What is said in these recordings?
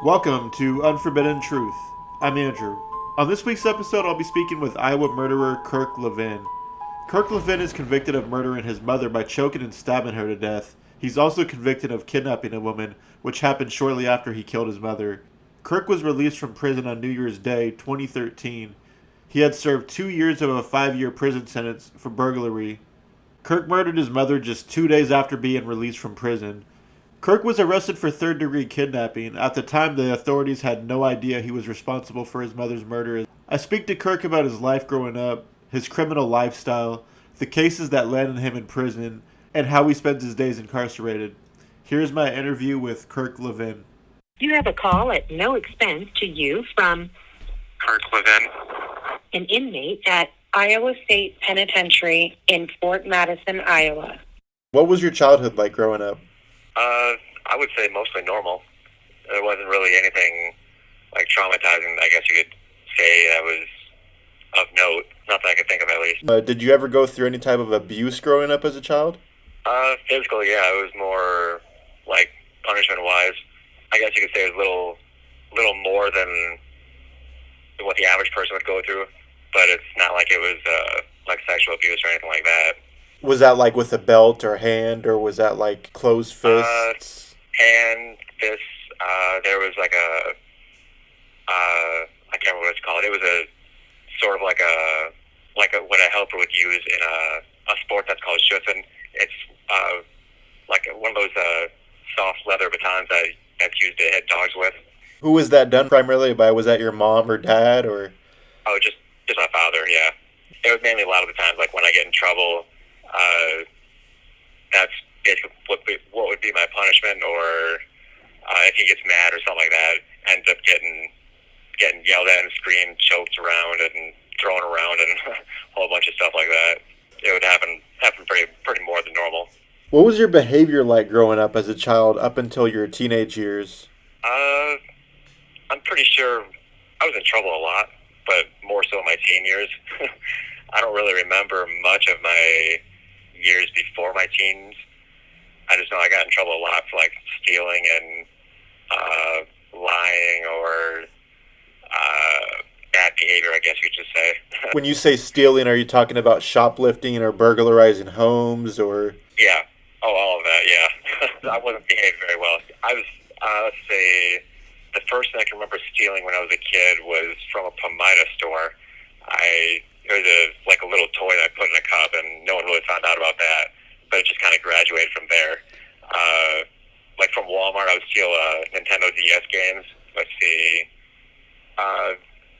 Welcome to Unforbidden Truth. I'm Andrew. On this week's episode, I'll be speaking with Iowa murderer Kirk Levin. Kirk Levin is convicted of murdering his mother by choking and stabbing her to death. He's also convicted of kidnapping a woman, which happened shortly after he killed his mother. Kirk was released from prison on New Year's Day, 2013. He had served 2 years of a 5-year prison sentence for burglary. Kirk murdered his mother just 2 days after being released from prison. Kirk was arrested for third-degree kidnapping. At the time, the authorities had no idea he was responsible for his mother's murder. I speak to Kirk about his life growing up, his criminal lifestyle, the cases that landed him in prison, and how he spends his days incarcerated. Here's my interview with Kirk Levin. You have a call at no expense to you from Kirk Levin. an inmate at Iowa State Penitentiary in Fort Madison, Iowa. What was your childhood like growing up? I would say mostly normal. There wasn't really anything like traumatizing, I guess you could say, that was of note. Not that I could think of, at least. Did you ever go through any type of abuse growing up as a child? Physical, yeah, it was more like punishment-wise. I guess you could say it was a little more than what the average person would go through, but it's not like it was like sexual abuse or anything like that. Was that like with a belt or hand, or was that like closed fists? Hand, fists. There was like I can't remember what it's called. It was a sort of like a what a helper would use in a sport that's called schutzen. It's like one of those soft leather batons that's used to hit dogs with. Who was that done primarily by? Was that your mom or dad, or? Oh, just my father. Yeah, it was mainly a lot of the times like when I get in trouble. That's basically what would be my punishment, or if he gets mad or something like that, ends up getting yelled at and screamed, choked around, and thrown around, and a whole bunch of stuff like that. It would happen pretty more than normal. What was your behavior like growing up as a child up until your teenage years? I'm pretty sure I was in trouble a lot, but more so in my teen years. I don't really remember much of my years before my teens. I just know I got in trouble a lot for like stealing and lying or bad behavior, I guess you could just say. When you say stealing, are you talking about shoplifting or burglarizing homes, or? Yeah. Oh, all of that, yeah. I wasn't behaving very well. I was, let's say, the first thing I can remember stealing when I was a kid was from a Pomida store. It was like a little toy that I put in a cup, and no one really found out about that. But it just kind of graduated from there. Like from Walmart, I would steal Nintendo DS games. Let's see,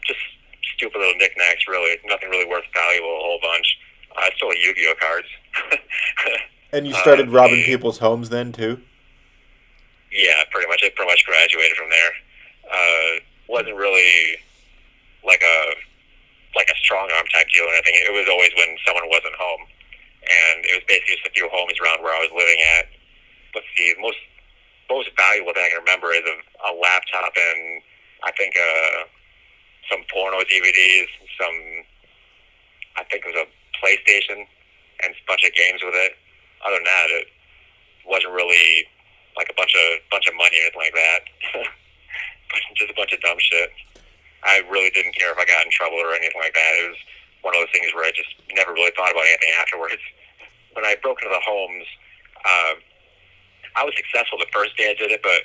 just stupid little knickknacks. Really, nothing really worth valuable. A whole bunch. I stole Yu-Gi-Oh cards. And you started robbing people's homes then too? Yeah, pretty much. It pretty much graduated from there. Wasn't really like a strong arm type deal or anything. It was always when someone wasn't home, and it was basically just a few homies around where I was living at. Let's see, most valuable thing I can remember is a laptop and I think some porno DVDs, I think it was a PlayStation and a bunch of games with it. Other than that, it wasn't really like a bunch of money or anything like that. Just a bunch of dumb shit. I really didn't care if I got in trouble or anything like that. It was one of those things where I just never really thought about anything afterwards. When I broke into the homes, I was successful the first day I did it, but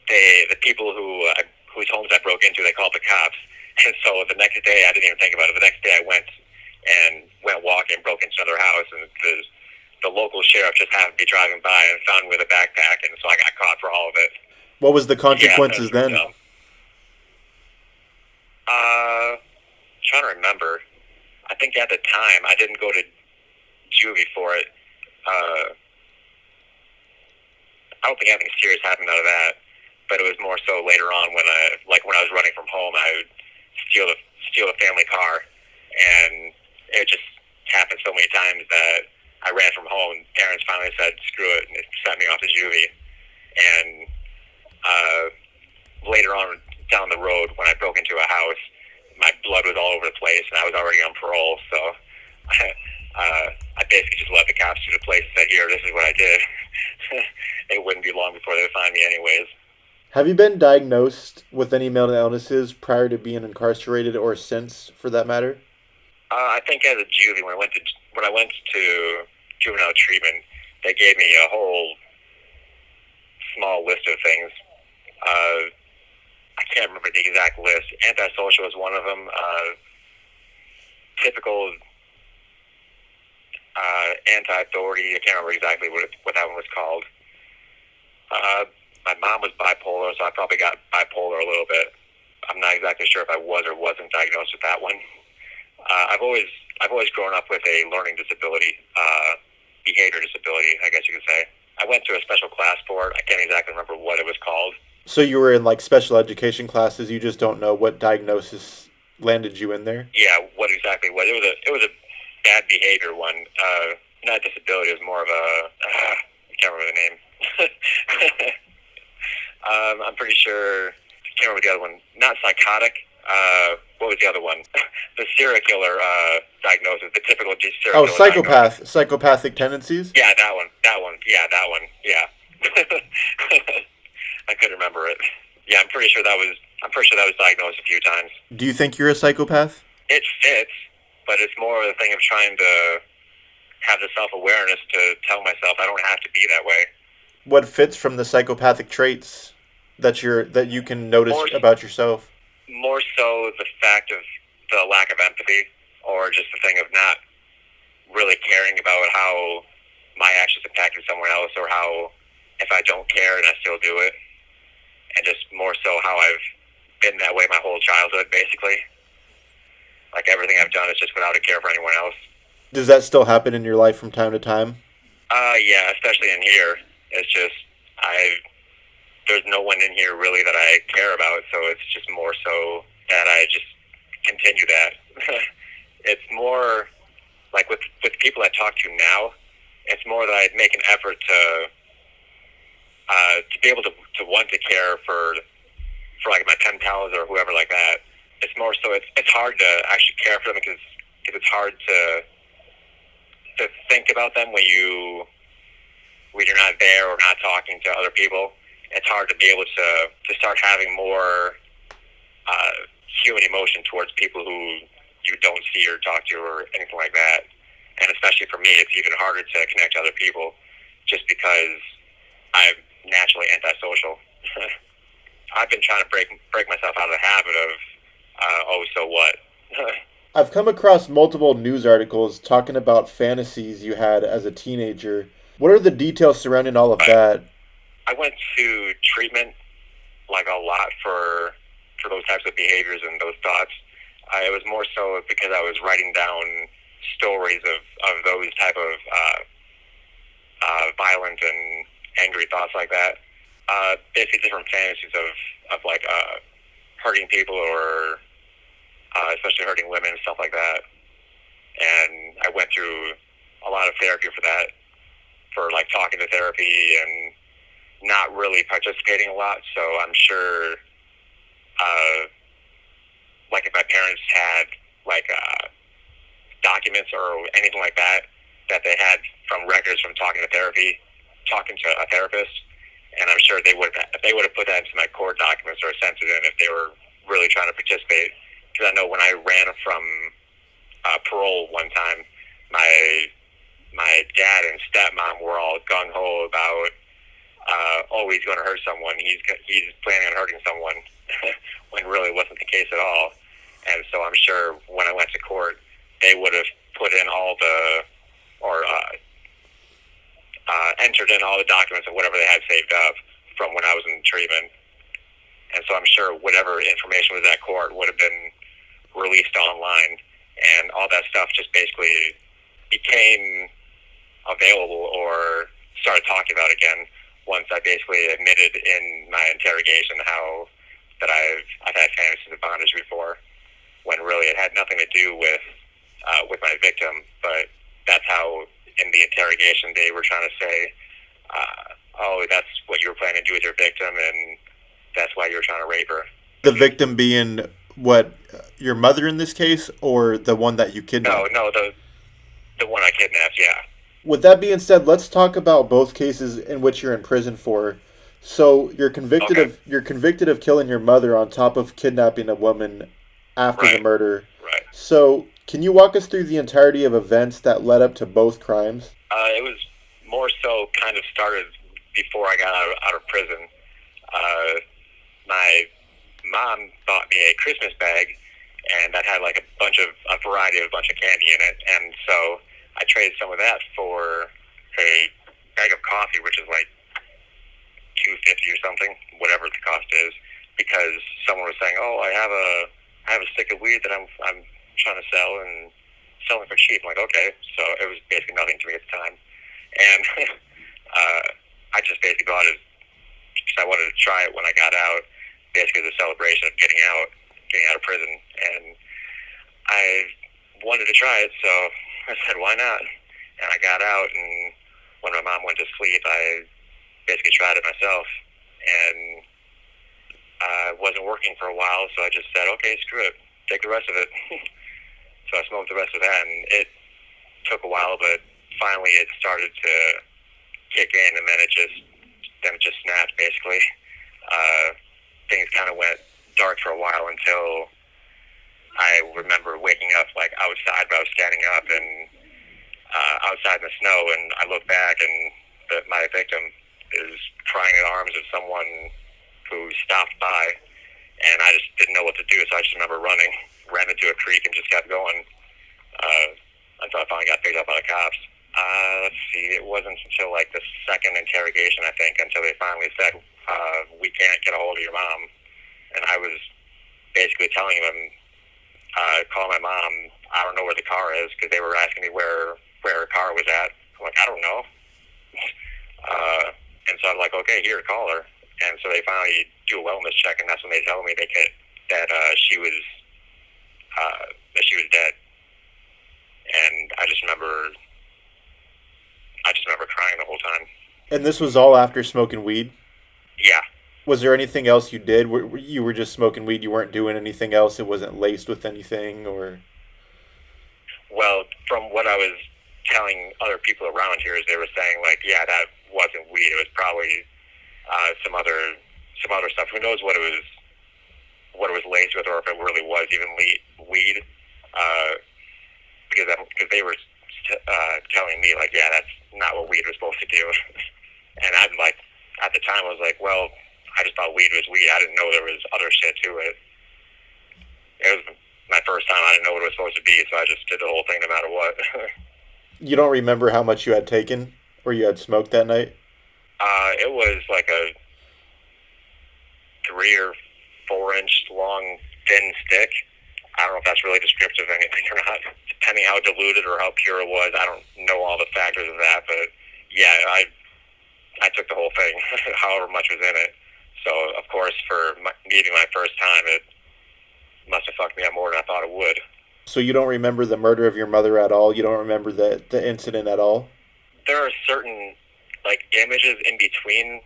the people whose homes I broke into, they called the cops. And so the next day, I didn't even think about it. The next day I went walking, broke into another house, and the local sheriff just happened to be driving by and found me with a backpack, and so I got caught for all of it. What was the consequences then? Trying to remember. I think at the time I didn't go to juvie for it. I don't think anything serious happened out of that, but it was more so later on when I was running from home, I would steal a family car, and it just happened so many times that I ran from home. Parents finally said, "Screw it," and it sent me off to juvie. And later on down the road, when I broke into a house, my blood was all over the place, and I was already on parole, so I basically just let the cops to the place and said, "Here, this is what I did." It wouldn't be long before they would find me anyways. Have you been diagnosed with any mental illnesses prior to being incarcerated or since, for that matter? I think as a juvie, when I went to juvenile treatment, they gave me a whole small list of things. I can't remember the exact list. Antisocial was one of them. Typical anti-authority. I can't remember exactly what that one was called. My mom was bipolar, so I probably got bipolar a little bit. I'm not exactly sure if I was or wasn't diagnosed with that one. I've always grown up with a learning disability, behavior disability, I guess you could say. I went to a special class for it. I can't exactly remember what it was called. So you were in like special education classes. You just don't know what diagnosis landed you in there. Yeah, what exactly was it? Was a bad behavior one. Not disability. It was more of a I can't remember the name. I'm pretty sure. I can't remember the other one. Not psychotic. What was the other one? The serial killer diagnosis. The typical serial killer psychopath. Diagnosis. Psychopathic tendencies. Yeah, that one. Yeah, that one. Yeah. I couldn't remember it. Yeah, I'm pretty sure that was diagnosed a few times. Do you think you're a psychopath? It fits, but it's more of a thing of trying to have the self-awareness to tell myself I don't have to be that way. What fits from the psychopathic traits that you can notice about yourself? More so the fact of the lack of empathy, or just the thing of not really caring about how my actions impacted someone else, or how if I don't care and I still do it, and just more so how I've been that way my whole childhood, basically. Like everything I've done is just without a care for anyone else. Does that still happen in your life from time to time? Yeah, especially in here. It's just there's no one in here really that I care about, so it's just more so that I just continue that. It's more like with people I talk to now, it's more that I make an effort to be able to want to care for like my pen pals or whoever like that. It's more so it's hard to actually care for them because it's hard to think about them when you're not there or not talking to other people. It's hard to be able to start having more human emotion towards people who you don't see or talk to or anything like that. And especially for me, it's even harder to connect to other people just because I'm naturally antisocial. I've been trying to break myself out of the habit of, so what? I've come across multiple news articles talking about fantasies you had as a teenager. What are the details surrounding all of that? I went to treatment like a lot for those types of behaviors and those thoughts. It was more so because I was writing down stories of those type of violent and angry thoughts like that. Basically different fantasies of like hurting people or especially hurting women and stuff like that. And I went through a lot of therapy for that, for like talking to therapy and not really participating a lot. So I'm sure like if my parents had like documents or anything like that they had from records from talking to a therapist, and I'm sure they would have put that into my court documents or sent it in if they were really trying to participate. Because I know when I ran from parole one time, my dad and stepmom were all gung ho about he's going to hurt someone. He's planning on hurting someone, when really wasn't the case at all. And so I'm sure when I went to court, they would have put in all the entered in all the documents of whatever they had saved up from when I was in treatment. And so I'm sure whatever information was at court would have been released online, and all that stuff just basically became available or started talking about again once I basically admitted in my interrogation how that I've had fantasies of bondage before, when really it had nothing to do with my victim. But that's how in the interrogation they were trying to say, that's what you were planning to do with your victim, and that's why you were trying to rape her. The victim being what, your mother in this case, or the one that you kidnapped? No, the one I kidnapped, yeah. With that being said, let's talk about both cases in which you're in prison for. So you're convicted of killing your mother on top of kidnapping a woman after the Right. murder. Right. So can you walk us through the entirety of events that led up to both crimes? It was more so kind of started before I got out of prison. My mom bought me a Christmas bag, and that had like a variety of a bunch of candy in it, and so I traded some of that for a bag of coffee, which is like $2.50 or something, whatever the cost is, because someone was saying, "Oh, I have a stick of weed that I'm trying to sell and selling for cheap." I'm like, okay, so it was basically nothing to me at the time, and I just basically bought it because I wanted to try it when I got out, basically the celebration of getting out of prison, and I wanted to try it, so I said, why not? And I got out, and when my mom went to sleep, I basically tried it myself, and it wasn't working for a while, so I just said, okay, screw it, take the rest of it. So I smoked the rest of that, and it took a while, but finally it started to kick in, and then it just snapped, basically. Things kind of went dark for a while until I remember waking up like outside, but I was standing up and outside in the snow, and I look back, and my victim is crying in arms of someone who stopped by, and I just didn't know what to do, so I just remember running, ran into a creek, and just kept going until I finally got picked up by the cops. Let's see, it wasn't until like the second interrogation, I think, until they finally said, we can't get a hold of your mom. And I was basically telling them, call my mom, I don't know where the car is, because they were asking me where her car was at. I'm like, I don't know. And so I'm like, okay, here, call her. And so they finally do a wellness check, and that's when they tell me that she was dead. And I just remember crying the whole time. And this was all after smoking weed? Yeah. Was there anything else you did? You were just smoking weed, you weren't doing anything else? It wasn't laced with anything, or? Well, from what I was telling other people around here, is they were saying, like, yeah, that wasn't weed. It was probably some other stuff. Who knows what it was laced with, or if it really was even weed. Because they were telling me, like, yeah, that's not what weed was supposed to do. And I'm like, at the time, I was like, well, I just thought weed was weed. I didn't know there was other shit to it. It was my first time. I didn't know what it was supposed to be, so I just did the whole thing no matter what. You don't remember how much you had taken or you had smoked that night? It was like a 3 or 4 inch long, thin stick. I don't know if that's really descriptive of anything or not, depending how diluted or how pure it was. I don't know all the factors of that, but yeah, I took the whole thing, however much was in it. So, of course, for me being my first time, it must have fucked me up more than I thought it would. So you don't remember the murder of your mother at all? You don't remember the incident at all? There are certain, like, images in between,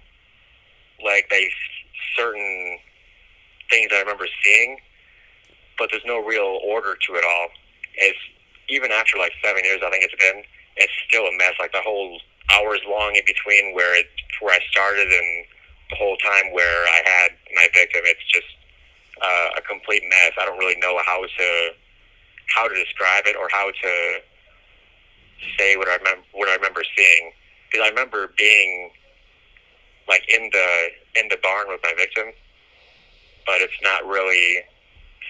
like, certain things I remember seeing, but there's no real order to it all. It's, even after, like, 7 years, I think it's still a mess. Like, the whole hours long in between where I started and the whole time where I had my victim, it's just a complete mess. I don't really know how to describe it or how to say what I remember seeing, because I remember being like in the barn with my victim, but it's not really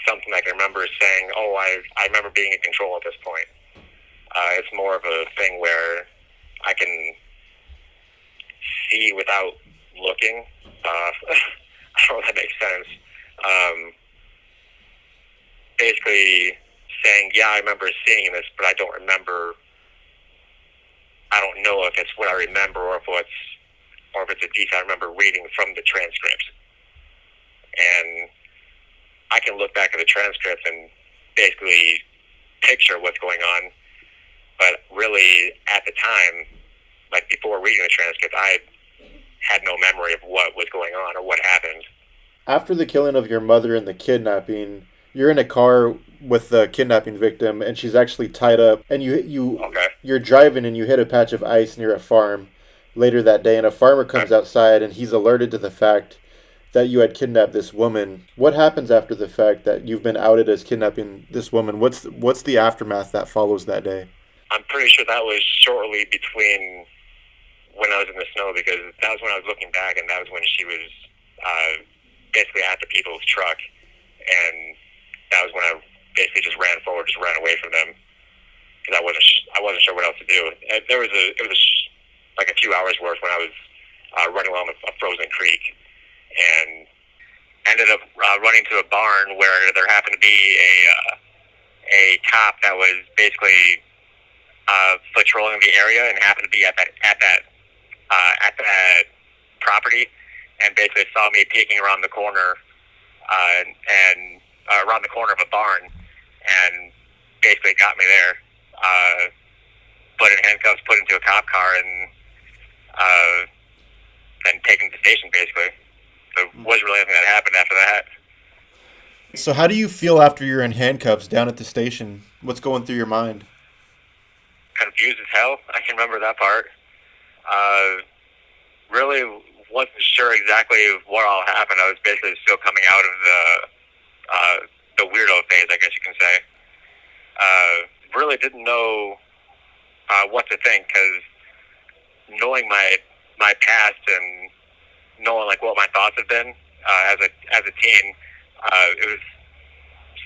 something I can remember saying, oh, I remember being in control at this point. It's more of a thing where I can see without looking. I don't know if that makes sense. Basically saying, yeah, I remember seeing this, but I don't remember. I don't know if it's what I remember or if it's a detail I remember reading from the transcript. And I can look back at the transcript and basically picture what's going on, but really at the time, like before reading the transcript, I had no memory of what was going on or what happened. After the killing of your mother and the kidnapping, you're in a car with the kidnapping victim, and she's actually tied up, and Okay. you're driving and you hit a patch of ice near a farm. later that day, and a farmer comes outside and he's alerted to the fact that you had kidnapped this woman. What happens after the fact that you've been outed as kidnapping this woman? What's the aftermath that follows that day? I'm pretty sure that was shortly between when I was in the snow, because that was when I was looking back, and that was when she was basically at the people's truck, and that was when I basically just ran forward, just ran away from them, because I wasn't sure what else to do. And it was like a few hours worth when I was running along a frozen creek, and ended up running to a barn where there happened to be a cop that was basically patrolling the area and happened to be at that property, and basically saw me peeking around the corner and around the corner of a barn, and basically got me there, put in handcuffs, put into a cop car, and taken to the station basically. There wasn't really anything that happened after that. So how do you feel after you're in handcuffs down at the station? What's going through your mind? Confused as hell. I can remember that part. Really wasn't sure exactly what all happened. I was basically still coming out of the weirdo phase, I guess you can say. Really didn't know what to think, because knowing my past and knowing like what my thoughts have been as a teen, it was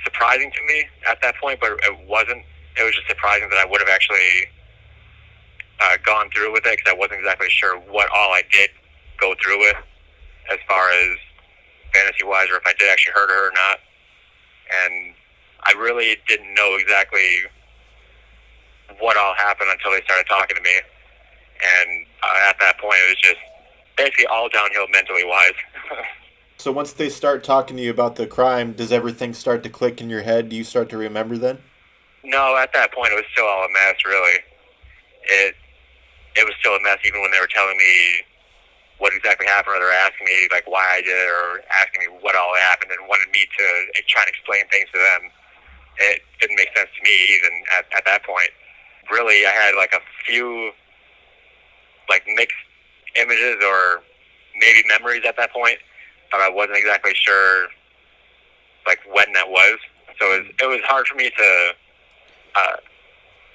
surprising to me at that point, but it wasn't. It was just surprising that I would have actually gone through with it, because I wasn't exactly sure what all I did go through with, as far as fantasy-wise, or if I did actually hurt her or not. And I really didn't know exactly what all happened until they started talking to me. And at that point, it was just basically all downhill mentally-wise. So once they start talking to you about the crime, does everything start to click in your head? Do you start to remember then? No, at that point, it was still all a mess, really. It was still a mess, even when they were telling me what exactly happened, or they were asking me like why I did it, or asking me what all happened, and wanted me to try and explain things to them. It didn't make sense to me even at that point. Really, I had like a few like mixed images or maybe memories at that point, but I wasn't exactly sure like when that was. So it was hard for me to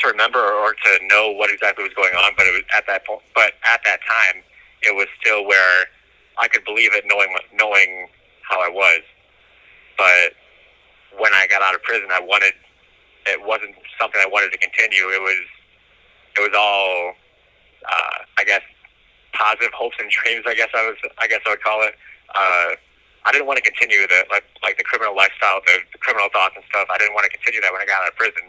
remember or to know what exactly was going on. But it was at that point. But at that time, it was still where I could believe it, knowing how I was. But when I got out of prison, it wasn't something I wanted to continue. It was all, I guess, positive hopes and dreams. I guess I would call it. I didn't want to continue the criminal lifestyle, the criminal thoughts and stuff. I didn't want to continue that when I got out of prison.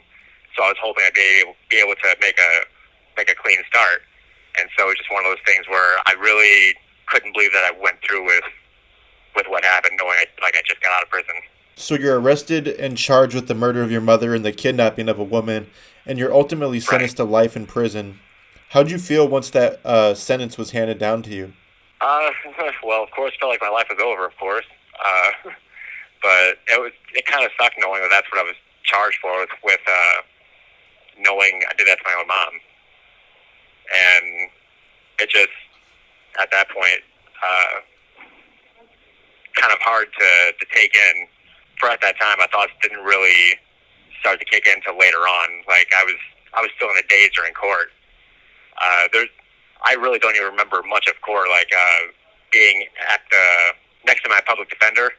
So I was hoping I'd be able to make a clean start. And so it was just one of those things where I really couldn't believe that I went through with what happened, knowing I just got out of prison. So you're arrested and charged with the murder of your mother and the kidnapping of a woman, and you're ultimately sentenced to life in prison. How'd you feel once that sentence was handed down to you? Well, of course, felt like my life was over, of course. But it kind of sucked knowing that that's what I was charged for, with knowing I did that to my own mom. And it just, at that point, kind of hard to take in. For at that time, my thoughts didn't really start to kick in until later on. Like I was still in a daze during court. I really don't even remember much of court, like being at next to my public defender,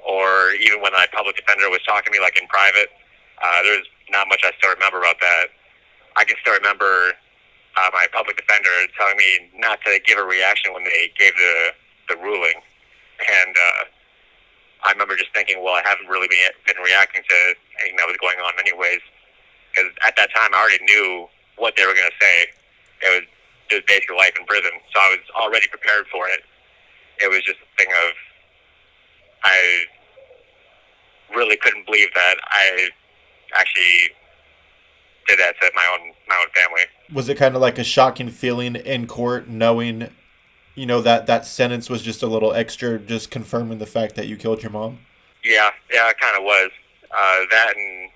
or even when my public defender was talking to me like in private. There's not much I still remember about that. I can still remember my public defender telling me not to give a reaction when they gave the ruling, and I remember just thinking, well, I haven't really been reacting to anything that was going on anyways, because at that time I already knew what they were going to say. It was basically life in prison, so I was already prepared for it. It was just a thing of, I really couldn't believe that I actually did that to my own family. Was it kind of like a shocking feeling in court, knowing, that sentence was just a little extra, just confirming the fact that you killed your mom? Yeah, it kind of was. That, and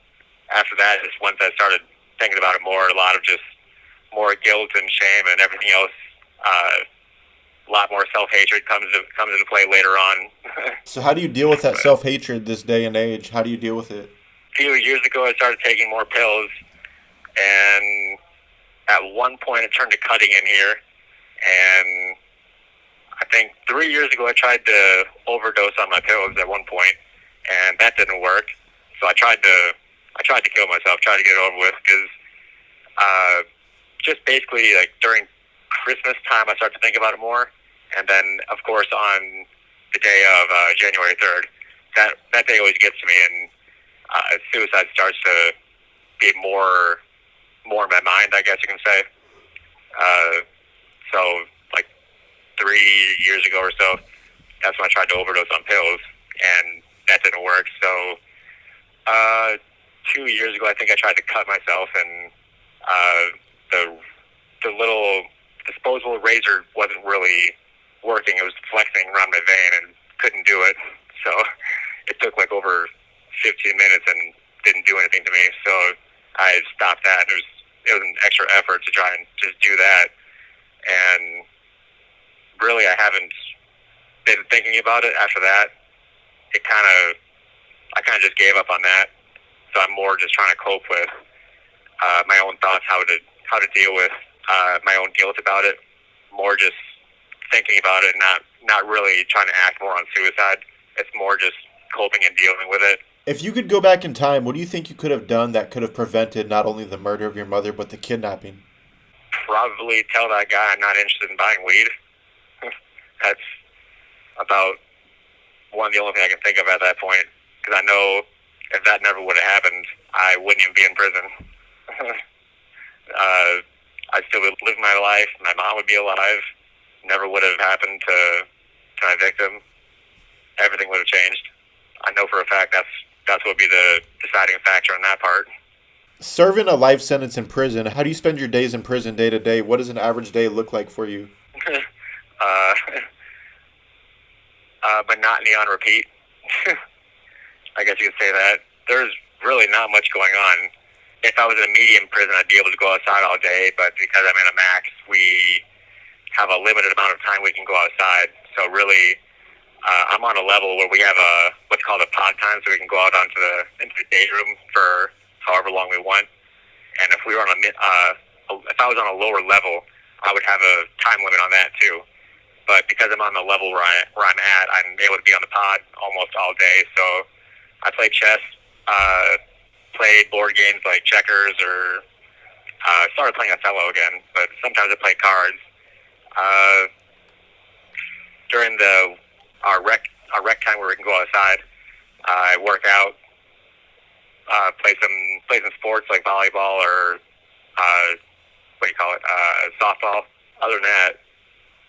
after that, just once I started thinking about it more, a lot of just more guilt and shame and everything else A lot more self-hatred comes into play later on. So how do you deal with that self-hatred this day and age? How do you deal with it? A few years ago, I started taking more pills, and at one point, it turned to cutting in here. And I think 3 years ago, I tried to overdose on my pills at one point, and that didn't work. So I tried to kill myself, tried to get it over with, because just basically like during Christmas time, I started to think about it more, and then of course on the day of January 3rd, that day always gets to me, and suicide starts to be more in my mind, I guess you can say. So like 3 years ago or so, that's when I tried to overdose on pills, and that didn't work. So 2 years ago, I think I tried to cut myself, and the little disposable razor wasn't really working. It was flexing around my vein and couldn't do it. So it took like over 15 minutes and didn't do anything to me. So I stopped that. It was an extra effort to try and just do that. And really, I haven't been thinking about it after that. I kind of just gave up on that. So I'm more just trying to cope with my own thoughts, how to deal with my own guilt about it. More just thinking about it, not really trying to act more on suicide. It's more just coping and dealing with it. If you could go back in time, what do you think you could have done that could have prevented not only the murder of your mother, but the kidnapping? Probably tell that guy I'm not interested in buying weed. That's about one of the only things I can think of at that point. Because I know if that never would have happened, I wouldn't even be in prison. I'd still be living my life. My mom would be alive. Never would have happened to my victim. Everything would have changed. I know for a fact that's what would be the deciding factor on that part. Serving a life sentence in prison, how do you spend your days in prison day to day? What does an average day look like for you? Monotony on repeat. I guess you could say that. There's really not much going on. If I was in a medium prison, I'd be able to go outside all day, but because I'm in a max, we have a limited amount of time we can go outside. So really, I'm on a level where we have what's called a pod time, so we can go out into the day room for however long we want. And if we were if I was on a lower level, I would have a time limit on that too. But because I'm on the level where I'm at, I'm able to be on the pod almost all day. So I play chess, play board games like checkers, or started playing Othello again. But sometimes I play cards. During our rec time where we can go outside, I work out, play some sports like volleyball or softball. Other than that,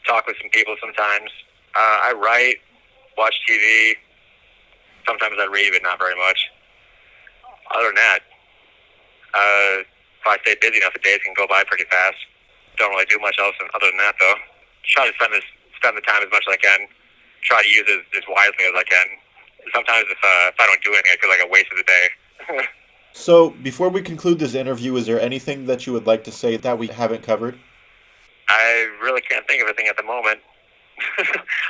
talk with some people sometimes. I write, watch TV. Sometimes I read, but not very much. Other than that, if I stay busy enough, the days can go by pretty fast. Don't really do much else other than that, though. Try to spend the time as much as I can. Try to use it as wisely as I can. Sometimes if I don't do anything, I feel like I wasted the day. So, before we conclude this interview, is there anything that you would like to say that we haven't covered? I really can't think of anything at the moment.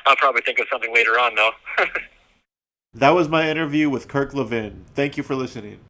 I'll probably think of something later on, though. That was my interview with Kirk Levin. Thank you for listening.